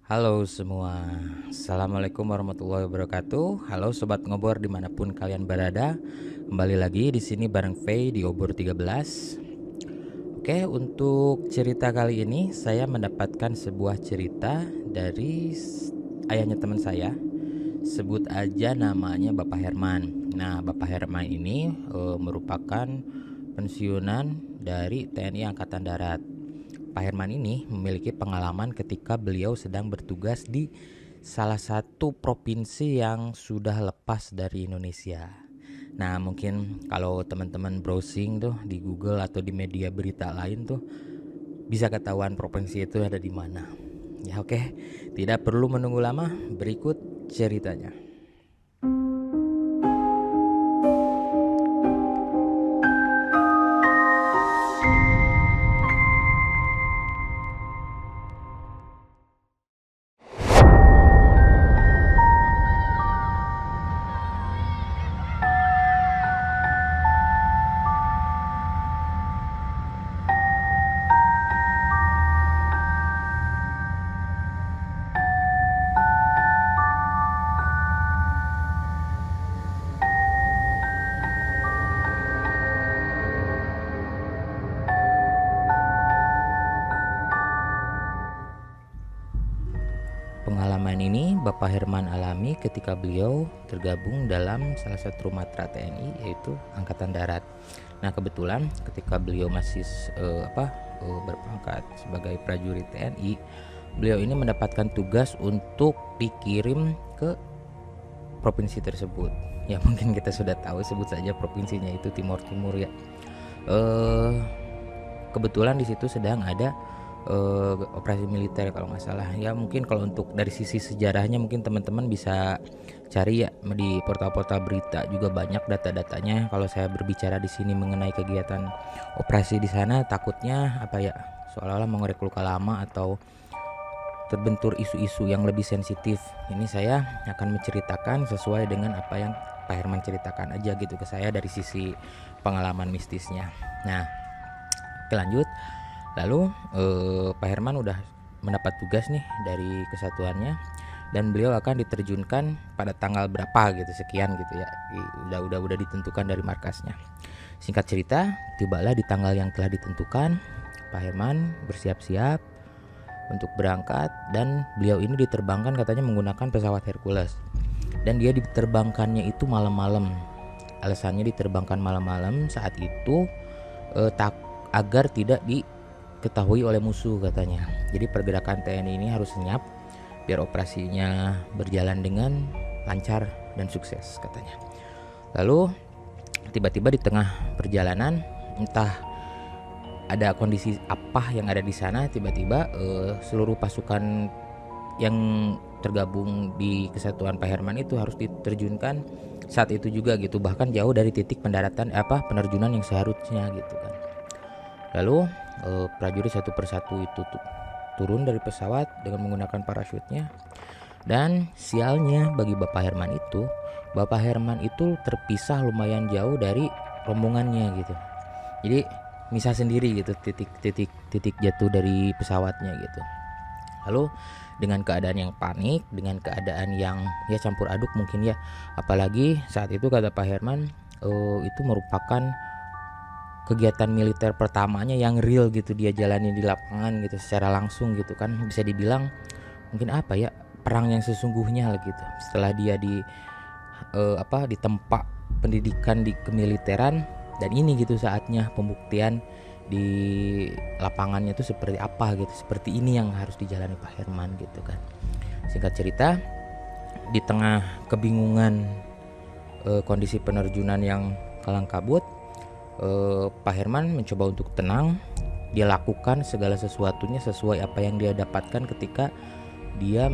Halo semua, Assalamualaikum warahmatullahi wabarakatuh. Halo Sobat Ngobor dimanapun kalian berada. Kembali lagi di sini bareng Faye di Obor 13. Oke, untuk cerita kali ini saya mendapatkan sebuah cerita dari ayahnya teman saya. Sebut aja namanya Bapak Herman. Nah, Bapak Herman ini merupakan pensiunan dari TNI Angkatan Darat. Pak Herman ini memiliki pengalaman ketika beliau sedang bertugas di salah satu provinsi yang sudah lepas dari Indonesia. Nah, mungkin kalau teman-teman browsing tuh di Google atau di media berita lain tuh bisa ketahuan provinsi itu ada di mana. Ya oke, tidak perlu menunggu lama, berikut ceritanya. Pengalaman ini Bapak Herman alami ketika beliau tergabung dalam salah satu matra TNI, yaitu Angkatan Darat. Nah, kebetulan ketika beliau masih berpangkat sebagai prajurit TNI, beliau ini mendapatkan tugas untuk dikirim ke provinsi tersebut. Ya mungkin kita sudah tahu, sebut saja provinsinya itu Timur Timur ya. Kebetulan di situ sedang ada operasi militer kalau nggak salah. Ya mungkin kalau untuk dari sisi sejarahnya mungkin teman-teman bisa cari ya di portal-portal berita, juga banyak data-datanya. Kalau saya berbicara di sini mengenai kegiatan operasi di sana, takutnya apa ya, seolah-olah mengorek luka lama atau terbentur isu-isu yang lebih sensitif. Ini saya akan menceritakan sesuai dengan apa yang Pak Herman ceritakan aja gitu ke saya dari sisi pengalaman mistisnya. Nah, lanjut. Lalu Pak Herman udah mendapat tugas nih dari kesatuannya, dan beliau akan diterjunkan pada tanggal berapa gitu, sekian gitu ya. Udah ditentukan dari markasnya. Singkat cerita, tibalah di tanggal yang telah ditentukan. Pak Herman bersiap-siap untuk berangkat, dan beliau ini diterbangkan katanya menggunakan pesawat Hercules. Dan dia diterbangkannya itu malam-malam. Alasannya diterbangkan malam-malam saat itu agar tidak diketahui oleh musuh katanya. Jadi pergerakan TNI ini harus senyap biar operasinya berjalan dengan lancar dan sukses katanya. Lalu tiba-tiba di tengah perjalanan, entah ada kondisi apa yang ada di sana, tiba-tiba seluruh pasukan yang tergabung di kesatuan Pak Herman itu harus diterjunkan saat itu juga gitu, bahkan jauh dari titik penerjunan yang seharusnya gitu kan. Lalu prajurit satu persatu itu turun dari pesawat dengan menggunakan parasutnya. Dan sialnya bagi Bapak Herman itu terpisah lumayan jauh dari rombongannya gitu. Jadi misah sendiri gitu titik jatuh dari pesawatnya gitu. Lalu dengan keadaan yang panik, dengan keadaan yang ya campur aduk mungkin ya, apalagi saat itu kata Pak Herman itu merupakan kegiatan militer pertamanya yang real gitu dia jalani di lapangan gitu secara langsung gitu kan, bisa dibilang mungkin apa ya, perang yang sesungguhnya gitu. Setelah dia di tempat pendidikan di kemiliteran, dan ini gitu saatnya pembuktian di lapangannya itu seperti apa gitu, seperti ini yang harus dijalani Pak Herman gitu kan. Singkat cerita, di tengah kebingungan kondisi penerjunan yang kalang kabut, Pak Herman mencoba untuk tenang. Dia lakukan segala sesuatunya sesuai apa yang dia dapatkan ketika dia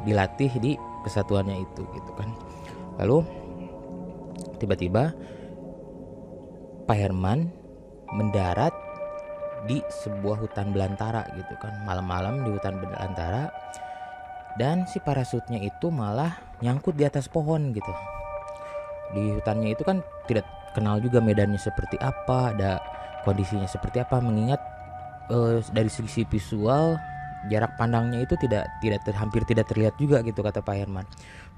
dilatih di kesatuannya itu gitu kan. Lalu tiba-tiba Pak Herman mendarat di sebuah hutan belantara gitu kan, malam-malam di hutan belantara, dan si parasutnya itu malah nyangkut di atas pohon gitu. Di hutannya itu kan tidak kenal juga medannya seperti apa, ada kondisinya seperti apa, mengingat dari sisi visual jarak pandangnya itu hampir tidak terlihat juga gitu, kata Pak Herman.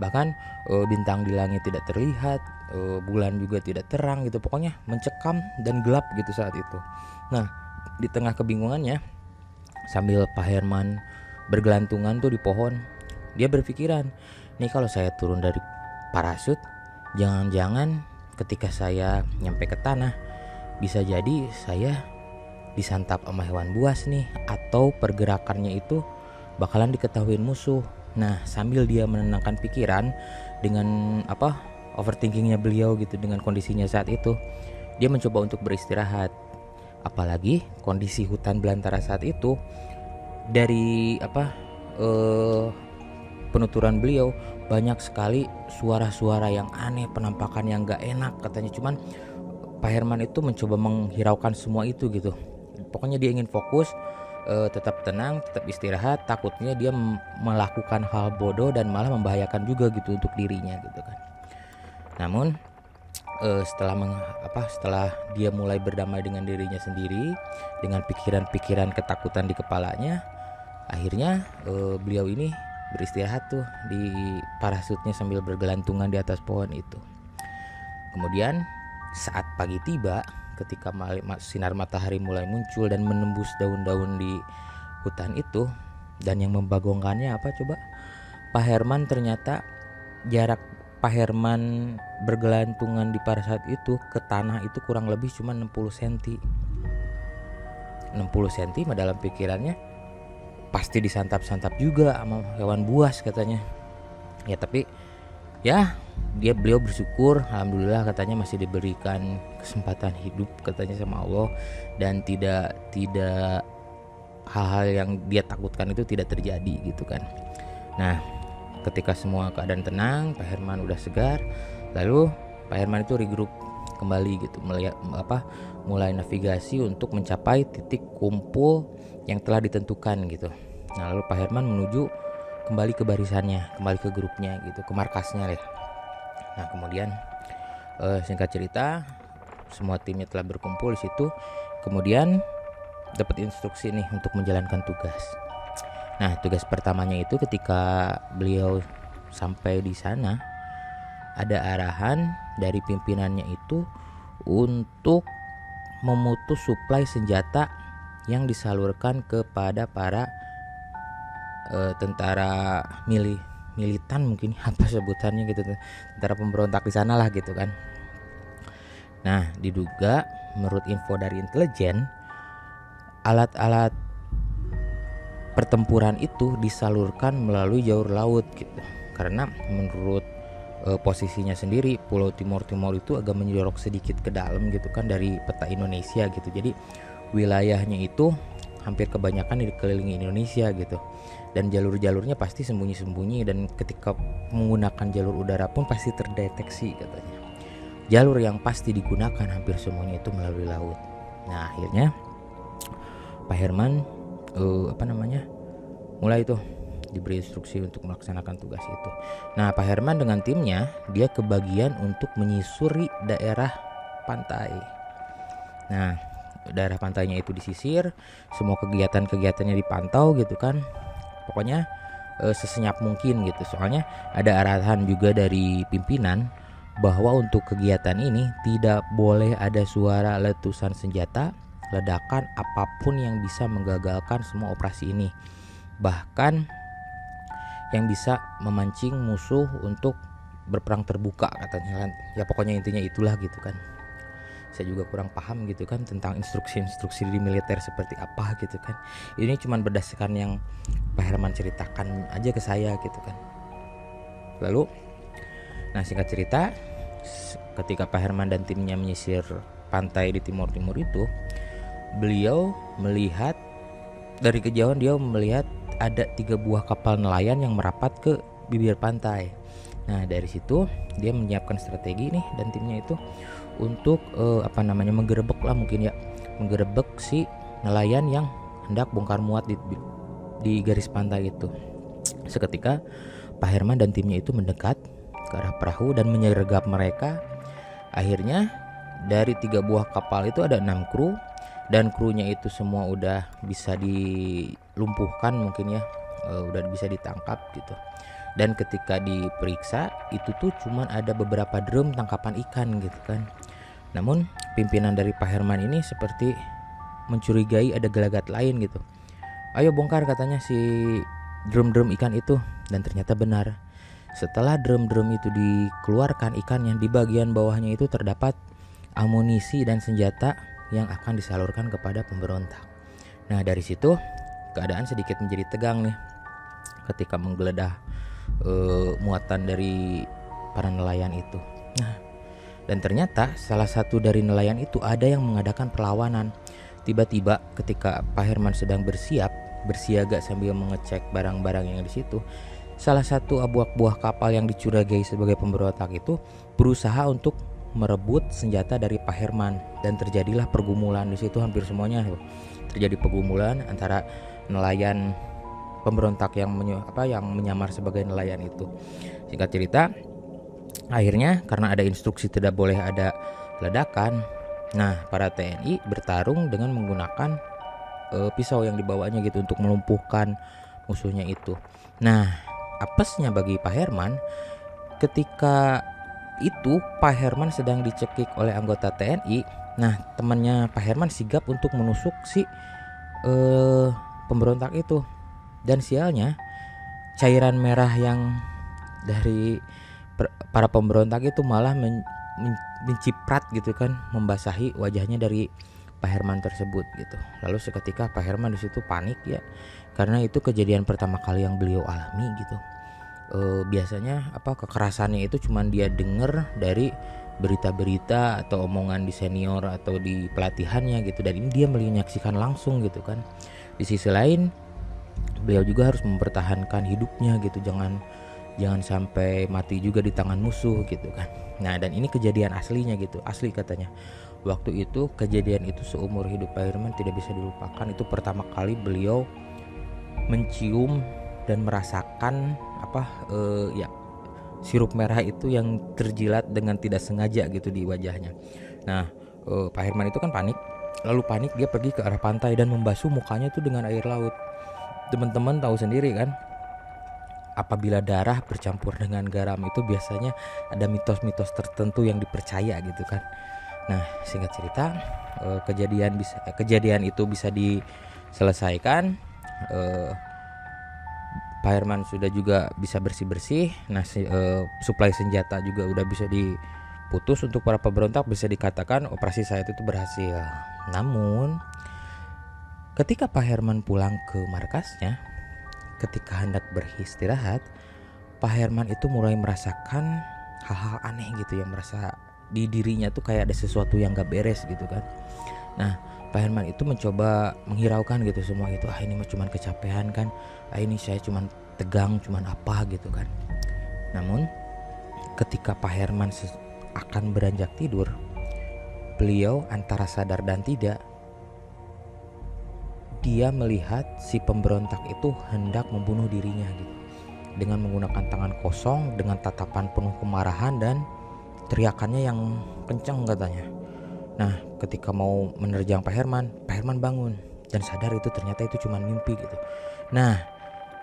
Bahkan bintang di langit tidak terlihat, bulan juga tidak terang gitu, pokoknya mencekam dan gelap gitu saat itu. Nah, di tengah kebingungannya, sambil Pak Herman bergelantungan tuh di pohon, dia berpikiran, nih kalau saya turun dari parasut, jangan-jangan ketika saya nyampe ke tanah, bisa jadi saya disantap sama hewan buas nih, atau pergerakannya itu bakalan diketahuin musuh. Nah, sambil dia menenangkan pikiran dengan overthinkingnya beliau gitu, dengan kondisinya saat itu, dia mencoba untuk beristirahat. Apalagi kondisi hutan belantara saat itu, dari penuturan beliau banyak sekali suara-suara yang aneh, penampakan yang gak enak katanya. Cuman Pak Herman itu mencoba menghiraukan semua itu gitu. Pokoknya dia ingin fokus, tetap tenang, tetap istirahat. Takutnya dia melakukan hal bodoh dan malah membahayakan juga gitu untuk dirinya gitu kan. Namun setelah dia mulai berdamai dengan dirinya sendiri, dengan pikiran-pikiran ketakutan di kepalanya, akhirnya beliau ini beristirahat tuh di parasutnya sambil bergelantungan di atas pohon itu. Kemudian saat pagi tiba, ketika sinar matahari mulai muncul dan menembus daun-daun di hutan itu, dan yang membagongkannya apa coba? Pak Herman ternyata jarak Pak Herman bergelantungan di parasut itu ke tanah itu kurang lebih cuma 60 cm. 60 cm mah dalam pikirannya pasti disantap-santap juga sama hewan buas katanya. Ya tapi ya beliau bersyukur, alhamdulillah katanya masih diberikan kesempatan hidup katanya sama Allah, dan tidak hal-hal yang dia takutkan itu tidak terjadi gitu kan. Nah, ketika semua keadaan tenang, Pak Herman udah segar, lalu Pak Herman itu regroup kembali gitu, mulai navigasi untuk mencapai titik kumpul yang telah ditentukan gitu. Nah, lalu Pak Herman menuju kembali ke barisannya, kembali ke grupnya gitu, ke markasnya deh. Nah, kemudian singkat cerita, semua timnya telah berkumpul di situ. Kemudian dapat instruksi nih untuk menjalankan tugas. Nah, tugas pertamanya itu ketika beliau sampai di sana, ada arahan dari pimpinannya itu untuk memutus suplai senjata yang disalurkan kepada para tentara militan, mungkin apa sebutannya gitu, tentara pemberontak di sana lah gitu kan. Nah, diduga menurut info dari intelijen, alat-alat pertempuran itu disalurkan melalui jalur laut gitu. Karena menurut posisinya sendiri, Pulau Timor itu agak menjorok sedikit ke dalam gitu kan dari peta Indonesia gitu. Jadi wilayahnya itu hampir kebanyakan dikelilingi Indonesia gitu. Dan jalur-jalurnya pasti sembunyi-sembunyi, dan ketika menggunakan jalur udara pun pasti terdeteksi katanya. Jalur yang pasti digunakan hampir semuanya itu melalui laut. Nah, akhirnya Pak Herman mulai tuh diberi instruksi untuk melaksanakan tugas itu. Nah, Pak Herman dengan timnya dia kebagian untuk menyusuri daerah pantai. Nah, daerah pantainya itu disisir, semua kegiatan-kegiatannya dipantau gitu kan. Pokoknya sesenyap mungkin gitu. Soalnya ada arahan juga dari pimpinan bahwa untuk kegiatan ini tidak boleh ada suara letusan senjata, ledakan, apapun yang bisa menggagalkan semua operasi ini. Bahkan yang bisa memancing musuh untuk berperang terbuka katanya. Ya pokoknya intinya itulah gitu kan. Saya juga kurang paham gitu kan tentang instruksi-instruksi di militer seperti apa gitu kan. Ini cuma berdasarkan yang Pak Herman ceritakan aja ke saya gitu kan. Lalu, nah singkat cerita, ketika Pak Herman dan timnya menyisir pantai di timur itu, beliau melihat dari kejauhan, dia melihat ada 3 buah kapal nelayan yang merapat ke bibir pantai. Nah, dari situ dia menyiapkan strategi nih dan timnya itu untuk menggerebek lah mungkin ya, menggerebek si nelayan yang hendak bongkar muat di garis pantai itu. Seketika Pak Herman dan timnya itu mendekat ke arah perahu dan menyergap mereka. Akhirnya dari 3 buah kapal itu ada 6 kru dan krunya itu semua udah bisa dilumpuhkan mungkin ya, udah bisa ditangkap gitu. Dan ketika diperiksa itu tuh cuman ada beberapa drum tangkapan ikan gitu kan. Namun pimpinan dari Pak Herman ini seperti mencurigai ada gelagat lain gitu. Ayo bongkar katanya si drum-drum ikan itu, dan ternyata benar. Setelah drum-drum itu dikeluarkan ikannya, di bagian bawahnya itu terdapat amunisi dan senjata yang akan disalurkan kepada pemberontak. Nah dari situ keadaan sedikit menjadi tegang nih ketika menggeledah muatan dari para nelayan itu. Nah, dan ternyata salah satu dari nelayan itu ada yang mengadakan perlawanan. Tiba-tiba ketika Pak Herman sedang bersiaga sambil mengecek barang-barang yang di situ, salah satu anak buah kapal yang dicurigai sebagai pemberontak itu berusaha untuk merebut senjata dari Pak Herman, dan terjadilah pergumulan di situ. Hampir semuanya terjadi pergumulan antara nelayan pemberontak yang menyamar sebagai nelayan itu. Singkat cerita, akhirnya karena ada instruksi tidak boleh ada ledakan, nah para TNI bertarung dengan menggunakan pisau yang dibawanya gitu untuk melumpuhkan musuhnya itu. Nah, apesnya bagi Pak Herman, ketika itu Pak Herman sedang dicekik oleh anggota TNI. Nah, temannya Pak Herman sigap untuk menusuk si pemberontak itu. Dan sialnya cairan merah yang dari para pemberontak itu malah menciprat gitu kan, membasahi wajahnya dari Pak Herman tersebut gitu. Lalu seketika Pak Herman di situ panik ya, karena itu kejadian pertama kali yang beliau alami gitu. Biasanya kekerasannya itu cuman dia dengar dari berita-berita atau omongan di senior atau di pelatihannya gitu, dan ini dia menyaksikan langsung gitu kan. Di sisi lain beliau juga harus mempertahankan hidupnya gitu, jangan sampai mati juga di tangan musuh gitu kan. Nah, dan ini kejadian aslinya gitu, asli katanya. Waktu itu kejadian itu seumur hidup Pak Herman tidak bisa dilupakan. Itu pertama kali beliau mencium dan merasakan sirup merah itu yang terjilat dengan tidak sengaja gitu di wajahnya. Nah, Pak Herman itu kan panik. Lalu panik dia pergi ke arah pantai dan membasuh mukanya itu dengan air laut. Teman-teman tahu sendiri kan, apabila darah bercampur dengan garam itu biasanya ada mitos-mitos tertentu yang dipercaya gitu kan. Nah, singkat cerita, kejadian itu bisa diselesaikan. Pak Herman sudah juga bisa bersih-bersih. Nah, suplai senjata juga udah bisa diputus untuk para pemberontak. Bisa dikatakan operasi saat itu berhasil. Namun ketika Pak Herman pulang ke markasnya, ketika hendak beristirahat, Pak Herman itu mulai merasakan hal-hal aneh gitu, yang merasa di dirinya tuh kayak ada sesuatu yang gak beres gitu kan. Nah, Pak Herman itu mencoba menghiraukan gitu semua itu. Ini mah cuman kecapean kan, ini saya cuman tegang, cuman apa gitu kan. Namun ketika Pak Herman akan beranjak tidur, beliau antara sadar dan tidak, dia melihat si pemberontak itu hendak membunuh dirinya gitu, dengan menggunakan tangan kosong, dengan tatapan penuh kemarahan dan teriakannya yang kencang katanya. Nah, ketika mau menerjang Pak Herman bangun dan sadar itu ternyata itu cuma mimpi gitu. Nah,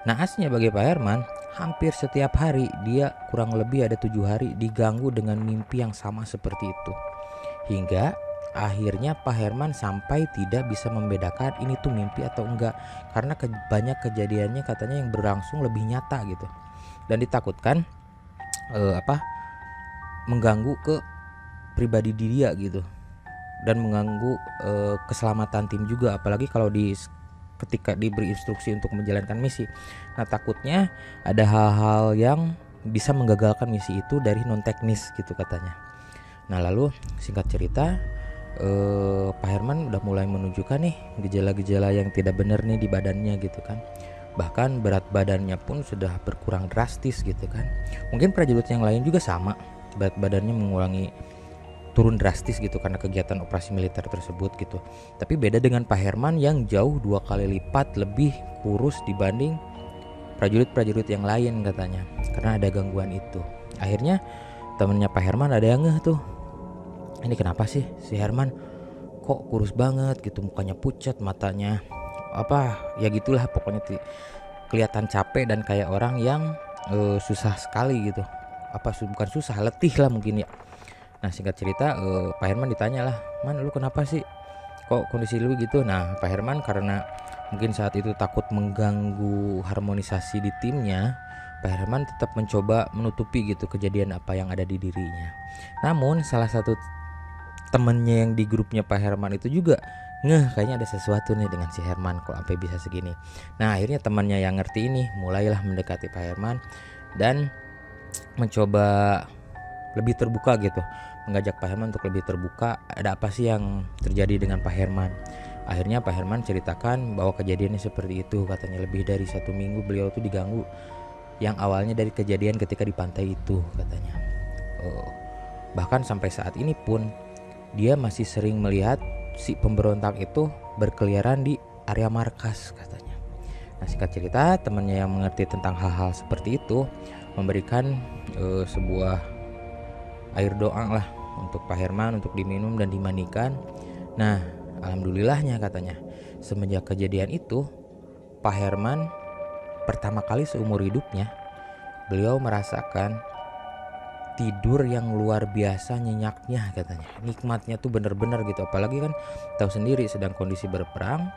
naasnya bagi Pak Herman, hampir setiap hari dia kurang lebih ada 7 hari diganggu dengan mimpi yang sama seperti itu. Hingga akhirnya Pak Herman sampai tidak bisa membedakan ini tuh mimpi atau enggak, karena banyak kejadiannya katanya yang berlangsung lebih nyata gitu, dan ditakutkan mengganggu ke pribadi dia gitu, dan mengganggu keselamatan tim juga, apalagi kalau ketika diberi instruksi untuk menjalankan misi. Nah, takutnya ada hal-hal yang bisa menggagalkan misi itu dari non teknis gitu katanya. Nah, lalu singkat cerita, Pak Herman udah mulai menunjukkan nih gejala-gejala yang tidak benar nih di badannya gitu kan. Bahkan berat badannya pun sudah berkurang drastis gitu kan. Mungkin prajurit yang lain juga sama, berat badannya turun drastis gitu karena kegiatan operasi militer tersebut gitu. Tapi beda dengan Pak Herman yang jauh 2 kali lipat lebih kurus dibanding prajurit-prajurit yang lain katanya, karena ada gangguan itu. Akhirnya temennya Pak Herman ada yang ngeh tuh, ini kenapa sih si Herman kok kurus banget gitu, mukanya pucat, matanya apa ya gitulah pokoknya kelihatan capek dan kayak orang yang susah sekali gitu. Bukan susah, letih lah mungkin ya. Nah singkat cerita Pak Herman ditanya lah, "Man, lu kenapa sih? Kok kondisi lu gitu?" Nah Pak Herman karena mungkin saat itu takut mengganggu harmonisasi di timnya, Pak Herman tetap mencoba menutupi gitu kejadian apa yang ada di dirinya. Namun salah satu temennya yang di grupnya Pak Herman itu juga kayaknya ada sesuatu nih dengan si Herman kok sampai bisa segini. Nah akhirnya temannya yang ngerti ini mulailah mendekati Pak Herman dan mencoba lebih terbuka gitu, mengajak Pak Herman untuk lebih terbuka, ada apa sih yang terjadi dengan Pak Herman. Akhirnya Pak Herman ceritakan bahwa kejadiannya seperti itu, katanya lebih dari 1 minggu beliau tuh diganggu, yang awalnya dari kejadian ketika di pantai itu katanya. Bahkan sampai saat ini pun dia masih sering melihat si pemberontak itu berkeliaran di area markas katanya. Nah singkat cerita temannya yang mengerti tentang hal-hal seperti itu memberikan sebuah air doa lah untuk Pak Herman untuk diminum dan dimandikan. Nah alhamdulillahnya katanya semenjak kejadian itu Pak Herman pertama kali seumur hidupnya beliau merasakan tidur yang luar biasa nyenyaknya katanya. Nikmatnya tuh bener-bener gitu, apalagi kan tahu sendiri sedang kondisi berperang,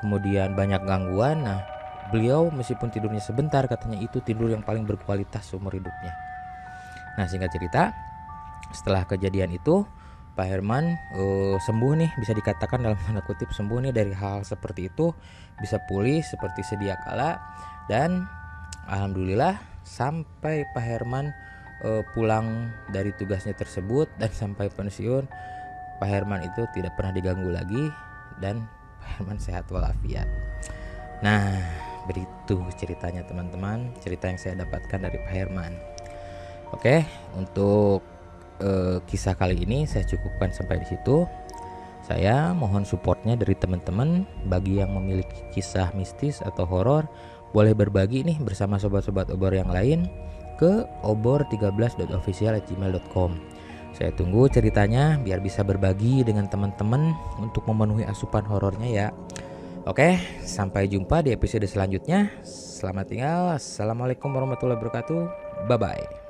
kemudian banyak gangguan. Nah beliau meskipun tidurnya sebentar katanya itu tidur yang paling berkualitas seumur hidupnya. Nah singkat cerita setelah kejadian itu Pak Herman sembuh nih, bisa dikatakan dalam tanda kutip sembuh nih dari hal seperti itu, bisa pulih seperti sedia kala. Dan alhamdulillah sampai Pak Herman pulang dari tugasnya tersebut dan sampai pensiun, Pak Herman itu tidak pernah diganggu lagi dan Pak Herman sehat walafiat. Nah begitu ceritanya teman-teman, cerita yang saya dapatkan dari Pak Herman. Oke, untuk kisah kali ini saya cukupkan sampai di situ. Saya mohon supportnya dari teman-teman. Bagi yang memiliki kisah mistis atau horor, boleh berbagi nih bersama sobat-sobat obor yang lain ke obor13.official@gmail.com. Saya tunggu ceritanya biar bisa berbagi dengan teman-teman untuk memenuhi asupan horornya ya. Oke, sampai jumpa di episode selanjutnya. Selamat tinggal. Assalamualaikum warahmatullahi wabarakatuh. Bye bye.